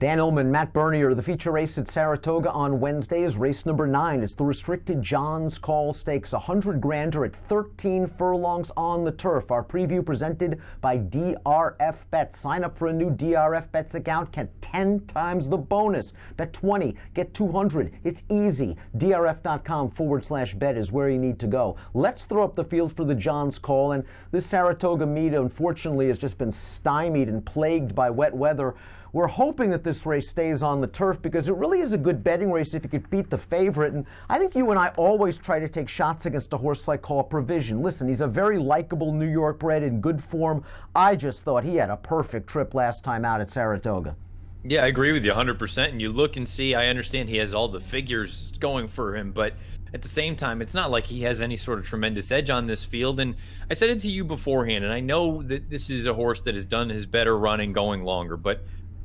Dan Illman, Matt Bernier. The feature race at Saratoga on Wednesday is race number 9. It's the restricted John's Call Stakes, 100 grander at 13 furlongs on the turf. Our preview presented by DRF Bets. Sign up for a new DRF Bets account, get 10 times the bonus. Bet 20, get 200. It's easy. DRF.com/bet is where you need to go. Let's throw up the field for the John's Call. And this Saratoga meet, unfortunately, has just been stymied and plagued by wet weather. We're hoping that this race stays on the turf because it really is a good betting race if you could beat the favorite. And I think you and I always try to take shots against a horse like Call Provision. Listen, he's a very likable New York bred in good form. I just thought he had a perfect trip last time out at Saratoga. Yeah, I agree with you 100%. And you look and see, I understand he has all the figures going for him, but at the same time, it's not like he has any sort of tremendous edge on this field. And I said it to you beforehand, and I know that this is a horse that has done his better running going longer, but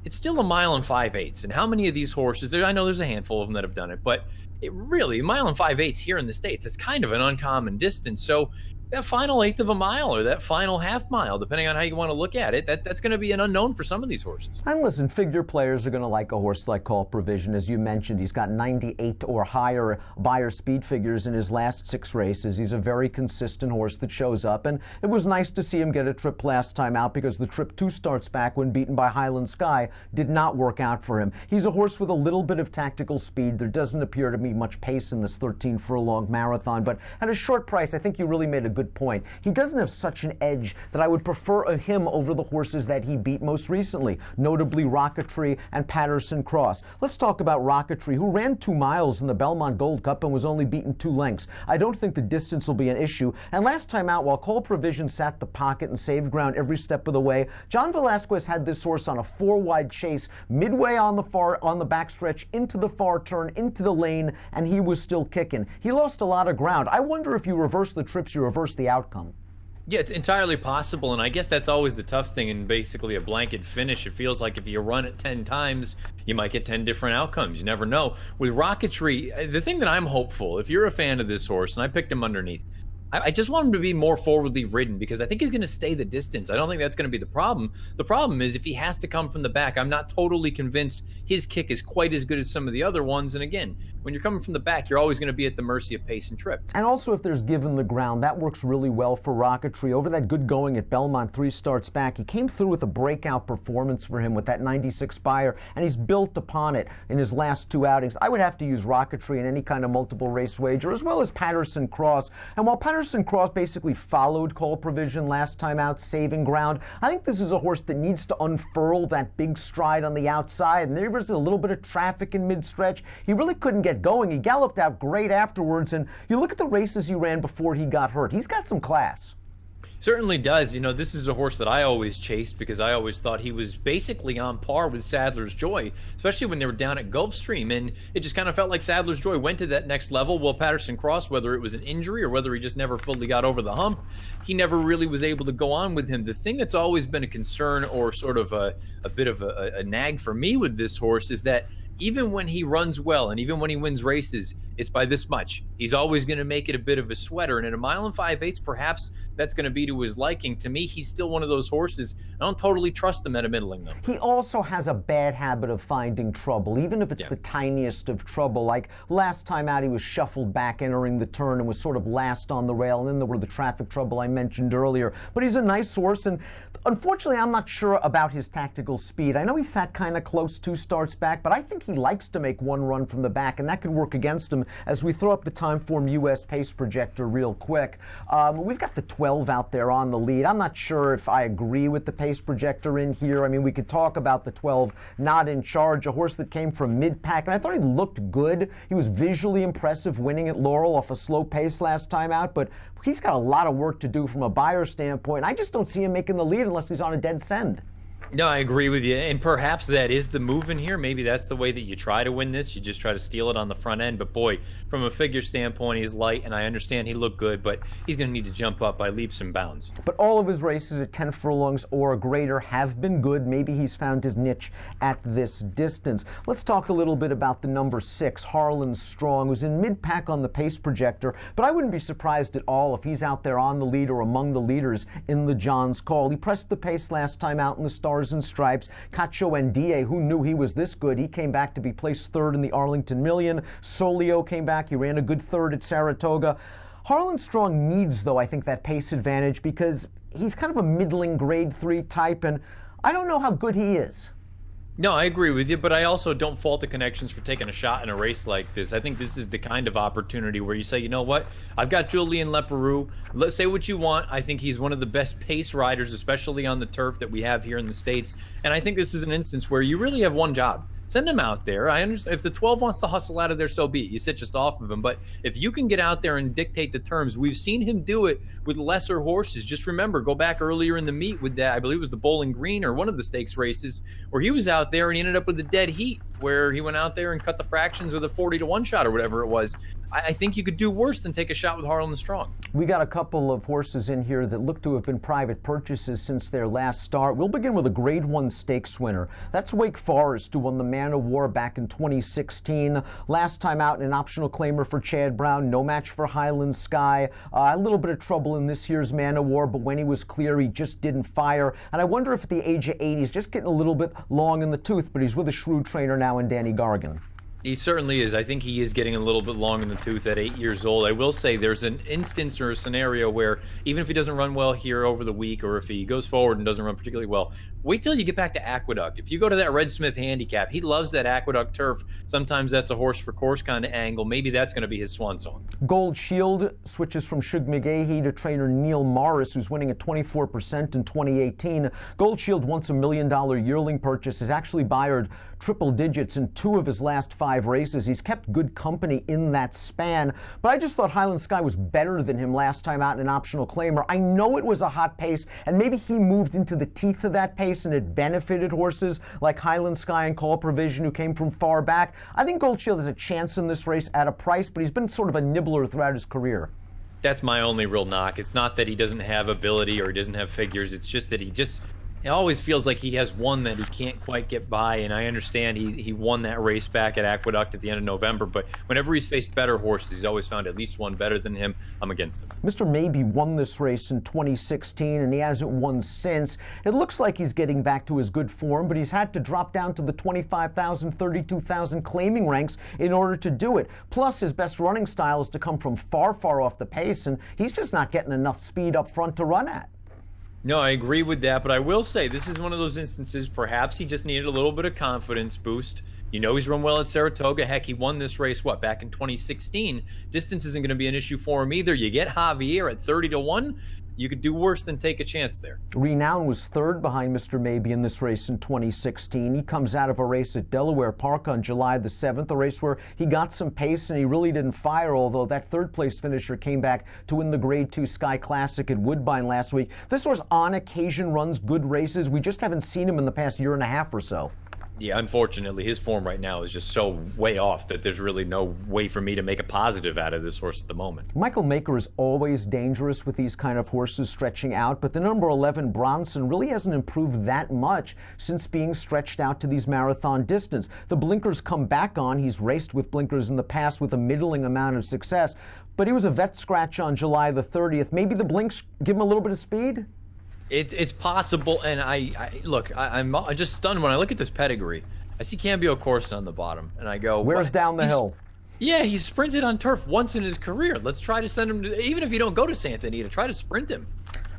it's still a mile and 5/8. And how many of these horses, I know there's a handful of them that have done it, but it really, a mile and 5/8 here in the States, it's kind of an uncommon distance. So that final eighth of a mile or that final half mile, depending on how you want to look at it, that's going to be an unknown for some of these horses. And listen, figure players are going to like a horse like Call Provision. As you mentioned, he's got 98 or higher Beyer speed figures in his last 6 races. He's a very consistent horse that shows up, and it was nice to see him get a trip last time out because the trip 2 starts back when beaten by Highland Sky did not work out for him. He's a horse with a little bit of tactical speed. There doesn't appear to be much pace in this 13 furlong marathon, but at a short price, I think you really made a good point. He doesn't have such an edge that I would prefer him over the horses that he beat most recently, notably Rocketry and Patterson Cross. Let's talk about Rocketry, who ran 2 miles in the Belmont Gold Cup and was only beaten 2 lengths. I don't think the distance will be an issue. And last time out, while Call Provision sat the pocket and saved ground every step of the way, John Velasquez had this horse on a 4-wide chase midway on the backstretch into the far turn, into the lane, and he was still kicking. He lost a lot of ground. I wonder if you reverse the trips, you reverse the outcome. Yeah, it's entirely possible, and I guess that's always the tough thing in basically a blanket finish. It feels like if you run it 10 times, you might get 10 different outcomes. You never know. With Rocketry, the thing that I'm hopeful, if you're a fan of this horse, and I picked him underneath, I just want him to be more forwardly ridden because I think he's going to stay the distance. I don't think that's going to be the problem. The problem is if he has to come from the back, I'm not totally convinced his kick is quite as good as some of the other ones. And again, when you're coming from the back, you're always going to be at the mercy of pace and trip. And also if there's given the ground, that works really well for Rocketry. Over that good going at Belmont 3 starts back, he came through with a breakout performance for him with that 96 Beyer, and he's built upon it in his last 2 outings. I would have to use Rocketry in any kind of multiple race wager, as well as Patterson Cross. And while Patterson Cross basically followed Call Provision last time out, saving ground, I think this is a horse that needs to unfurl that big stride on the outside, and there was a little bit of traffic in mid-stretch. He really couldn't get going. He galloped out great afterwards, and you look at the races he ran before he got hurt. He's got some class. Certainly does. You know, this is a horse that I always chased because I always thought he was basically on par with Sadler's Joy, especially when they were down at Gulfstream, and it just kind of felt like Sadler's Joy went to that next level. Well, Patterson Cross, whether it was an injury or whether he just never fully got over the hump, he never really was able to go on with him. The thing that's always been a concern or sort of a bit of a nag for me with this horse is that even when he runs well and even when he wins races, it's by this much. He's always going to make it a bit of a sweater. And at a mile and 5/8, perhaps that's going to be to his liking. To me, he's still one of those horses. I don't totally trust them at a middling, though. He also has a bad habit of finding trouble, even if it's the tiniest of trouble. Like last time out, he was shuffled back entering the turn and was sort of last on the rail. And then there were the traffic trouble I mentioned earlier. But he's a nice horse. And unfortunately, I'm not sure about his tactical speed. I know he sat kind of close 2 starts back, but I think he likes to make one run from the back, and that could work against him. As we throw up the Timeform US pace projector real quick, we've got the 12 out there on the lead. I'm not sure if I agree with the pace projector in here. I mean, we could talk about the 12 not in charge, a horse that came from mid-pack, and I thought he looked good. He was visually impressive winning at Laurel off a slow pace last time out, but he's got a lot of work to do from a Beyer standpoint. I just don't see him making the lead unless he's on a dead send. No, I agree with you, and perhaps that is the move in here. Maybe that's the way that you try to win this. You just try to steal it on the front end, but boy, from a figure standpoint, he's light, and I understand he looked good, but he's going to need to jump up by leaps and bounds. But all of his races at 10 furlongs or greater have been good. Maybe he's found his niche at this distance. Let's talk a little bit about the number 6, Harlan Strong, who's in mid-pack on the pace projector, but I wouldn't be surprised at all if he's out there on the lead or among the leaders in the John's Call. He pressed the pace last time out in the start Stars and Stripes. Cacho Ndie, who knew he was this good? He came back to be placed third in the Arlington Million. Solio came back. He ran a good third at Saratoga. Harlan Strong needs, though, I think, that pace advantage because he's kind of a middling grade 3 type, and I don't know how good he is. No, I agree with you, but I also don't fault the connections for taking a shot in a race like this. I think this is the kind of opportunity where you say, you know what, I've got Julian Leparoux. Let's say what you want. I think he's one of the best pace riders, especially on the turf that we have here in the States. And I think this is an instance where you really have one job. Send him out there. I understand if the 12 wants to hustle out of there, so be it. You sit just off of him. But if you can get out there and dictate the terms, we've seen him do it with lesser horses. Just remember, go back earlier in the meet with that, I believe it was the Bowling Green or one of the stakes races, where he was out there and he ended up with a dead heat, where he went out there and cut the fractions with a 40-to-1 shot or whatever it was. I think you could do worse than take a shot with Harlan Strong. We got a couple of horses in here that look to have been private purchases since their last start. We'll begin with a Grade 1 stakes winner. That's Wake Forest, who won the Man o' War back in 2016. Last time out, an optional claimer for Chad Brown. No match for Highland Sky. A little bit of trouble in this year's Man o' War, but when he was clear, he just didn't fire. And I wonder if at the age of 8, he's just getting a little bit long in the tooth, but he's with a shrewd trainer now in Danny Gargan. He certainly is. I think he is getting a little bit long in the tooth at 8 years old. I will say there's an instance or a scenario where even if he doesn't run well here over the week, or if he goes forward and doesn't run particularly well, wait till you get back to Aqueduct. If you go to that Red Smith handicap, he loves that Aqueduct turf. Sometimes that's a horse for course kind of angle. Maybe that's going to be his swan song. Gold Shield switches from Shug McGahee to trainer Neil Morris, who's winning at 24% in 2018. Gold Shield, once $1 million yearling purchase, has actually byred triple digits in 2 of his last 5 races. He's kept good company in that span, but I just thought Highland Sky was better than him last time out in an optional claimer. I know it was a hot pace, and maybe he moved into the teeth of that pace and it benefited horses like Highland Sky and Call Provision, who came from far back. I think Gold Shield has a chance in this race at a price, but he's been sort of a nibbler throughout his career. That's my only real knock. It's not that he doesn't have ability or he doesn't have figures. It's just that it always feels like he has one that he can't quite get by, and I understand he won that race back at Aqueduct at the end of November, but whenever he's faced better horses, he's always found at least one better than him. I'm against him. Mr. Maybe won this race in 2016, and he hasn't won since. It looks like he's getting back to his good form, but he's had to drop down to the 25,000, 32,000 claiming ranks in order to do it. Plus, his best running style is to come from far, far off the pace, and he's just not getting enough speed up front to run at. No, I agree with that, but I will say this is one of those instances, perhaps he just needed a little bit of confidence boost. You know, he's run well at Saratoga. Heck, he won this race, back in 2016. Distance isn't going to be an issue for him either. You get Javier at 30-to-1. You could do worse than take a chance there. Renown was third behind Mr. Maybe in this race in 2016. He comes out of a race at Delaware Park on July the 7th, a race where he got some pace and he really didn't fire, although that third-place finisher came back to win the Grade 2 Sky Classic at Woodbine last week. This horse on occasion runs good races. We just haven't seen him in the past year and a half or so. Yeah, unfortunately, his form right now is just so way off that there's really no way for me to make a positive out of this horse at the moment. Michael Maker is always dangerous with these kind of horses stretching out, but the number 11 Bronson really hasn't improved that much since being stretched out to these marathon distance. The blinkers come back on. He's raced with blinkers in the past with a middling amount of success, but he was a vet scratch on July the 30th. Maybe the blinks give him a little bit of speed? It's possible, and I'm just stunned when I look at this pedigree. I see Cambio Corsa on the bottom, and I go, where's down the hill? Yeah, he's sprinted on turf once in his career. Let's try to send him to, even if you don't go to Santa Anita, try to sprint him.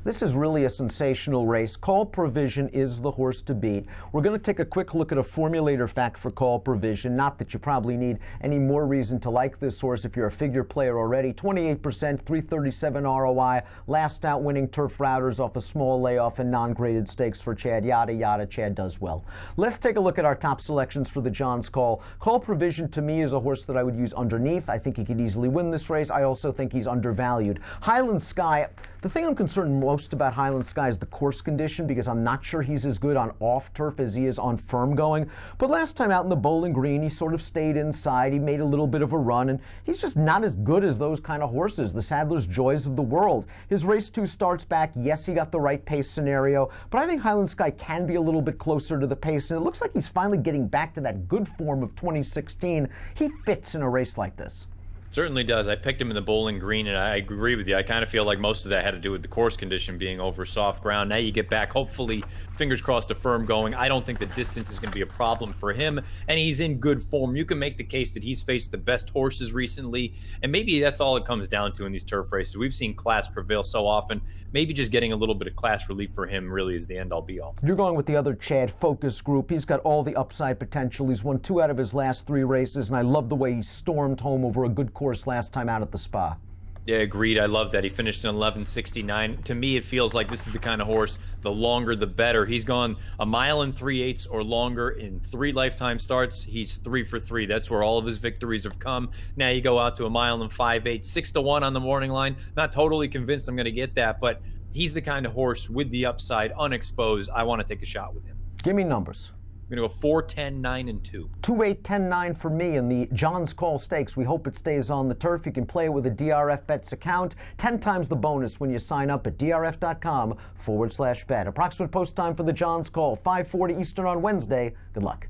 This is really a sensational race. Call Provision is the horse to beat. We're going to take a quick look at a formulator fact for Call Provision. Not that you probably need any more reason to like this horse if you're a figure player already. 28%, 337 ROI, last out winning turf routers off a small layoff and non-graded stakes for Chad. Yada, yada, Chad does well. Let's take a look at our top selections for the John's Call. Call Provision to me is a horse that I would use underneath. I think he could easily win this race. I also think he's undervalued. Highland Sky, the thing I'm concerned most about Highland Sky is the course condition, because I'm not sure he's as good on off turf as he is on firm going. But last time out in the Bowling Green, he sort of stayed inside. He made a little bit of a run, and he's just not as good as those kind of horses, the Sadler's Joys of the world. His race 2 starts back. Yes, he got the right pace scenario, but I think Highland Sky can be a little bit closer to the pace, and it looks like he's finally getting back to that good form of 2016. He fits in a race like this. Certainly does. I picked him in the Bowling Green, and I agree with you. I kind of feel like most of that had to do with the course condition being over soft ground. Now you get back, hopefully, fingers crossed, a firm going. I don't think the distance is going to be a problem for him, and he's in good form. You can make the case that he's faced the best horses recently, and maybe that's all it comes down to in these turf races. We've seen class prevail so often. Maybe just getting a little bit of class relief for him really is the end-all be-all. You're going with the other Chad focus group. He's got all the upside potential. He's won 2 out of his last 3 races, and I love the way he stormed home over a good course last time out at the Spa. Yeah, agreed. I love that. He finished in 11:69. To me, it feels like this is the kind of horse, the longer the better. He's gone a mile and 3/8 or longer in 3 lifetime starts. He's 3 for 3. That's where all of his victories have come. Now you go out to a mile and 5/8, 6-1 on the morning line. Not totally convinced I'm going to get that, but he's the kind of horse with the upside, unexposed. I want to take a shot with him. Give me numbers. I'm going to go 4, 10, 9, and 2. 2, 8, 10, 9 for me in the John's Call Stakes. We hope it stays on the turf. You can play with a DRF Bets account. 10 times the bonus when you sign up at drf.com/bet. Approximate post time for the John's Call, 5:40 Eastern on Wednesday. Good luck.